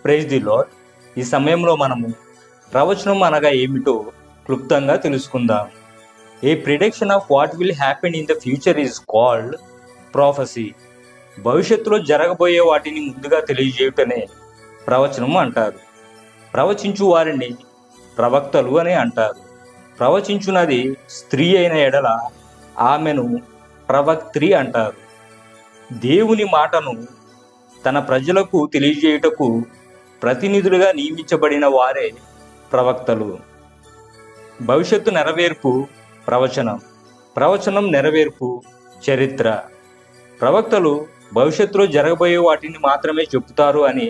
Praise the lord. ఈ సమయంలో మనము ప్రవచనం అనగా ఏమిటో క్లుప్తంగా తెలుసుకుందాం. A prediction of what will happen in the future is called prophecy. భవిష్యత్తులో జరగబోయే వాటిని ముందుగా తెలియజేయుటనే ప్రవచనం అంటారు. ప్రవచించు వారిని ప్రవక్తలు అని అంటారు. ప్రవచించున్నది స్త్రీ అయిన ఎడల ఆమెను ప్రవక్త్రి అంటారు. దేవుని మాటను తన ప్రజలకు తెలియజేయుటకు ప్రతినిధులుగా నియమించబడిన వారే ప్రవక్తలు. భవిష్యత్తు నెరవేర్పు ప్రవచనం, ప్రవచనం నెరవేర్పు చరిత్ర. ప్రవక్తలు భవిష్యత్తులో జరగబోయే వాటిని మాత్రమే చెబుతారు అని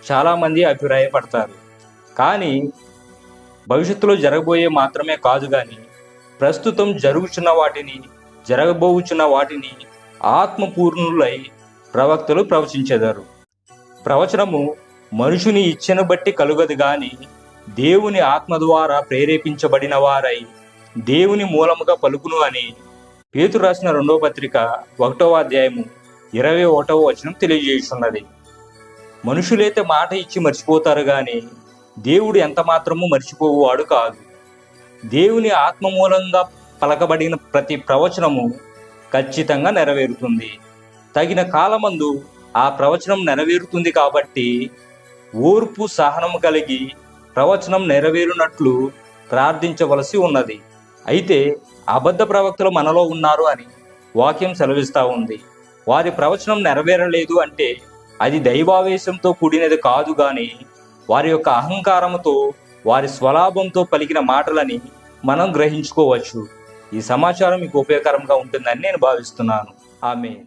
చాలామంది అభిప్రాయపడతారు. కానీ భవిష్యత్తులో జరగబోయే మాత్రమే కాదు, కానీ ప్రస్తుతం జరుగుచున్న వాటిని, జరగబోచున్న వాటిని ఆత్మపూర్ణులై ప్రవక్తలు ప్రవచించెదరు. ప్రవచనము మనుషుని ఇచ్ఛను బట్టి కలుగదు, గాని దేవుని ఆత్మ ద్వారా ప్రేరేపించబడిన వారై దేవుని మూలముగా పలుకును అని పేతురు రాసిన 2వ పత్రిక 1వ అధ్యాయము 21వ వచనం తెలియజేస్తున్నది. మనుషులైతే మాట ఇచ్చి మర్చిపోతారు, కానీ దేవుడు ఎంత మాత్రము మర్చిపోవాడు కాదు. దేవుని ఆత్మ మూలంగా పలకబడిన ప్రతి ప్రవచనము ఖచ్చితంగా నెరవేరుతుంది. తగిన కాలమందు ఆ ప్రవచనం నెరవేరుతుంది. కాబట్టి ఓర్పు సహనం కలిగి ప్రవచనం నెరవేరునట్లు ప్రార్థించవలసి ఉన్నది. అయితే అబద్ధ ప్రవక్తలు మనలో ఉన్నారు అని వాక్యం సెలవిస్తూ ఉంది. వారి ప్రవచనం నెరవేరలేదు అంటే అది దైవావేశంతో కూడినది కాదు, కానీ వారి యొక్క అహంకారంతో, వారి స్వలాభంతో పలికిన మాటలని మనం గ్రహించుకోవచ్చు. ఈ సమాచారం మీకు ఉపయోగకరంగా ఉంటుందని నేను భావిస్తున్నాను. ఆమేన్.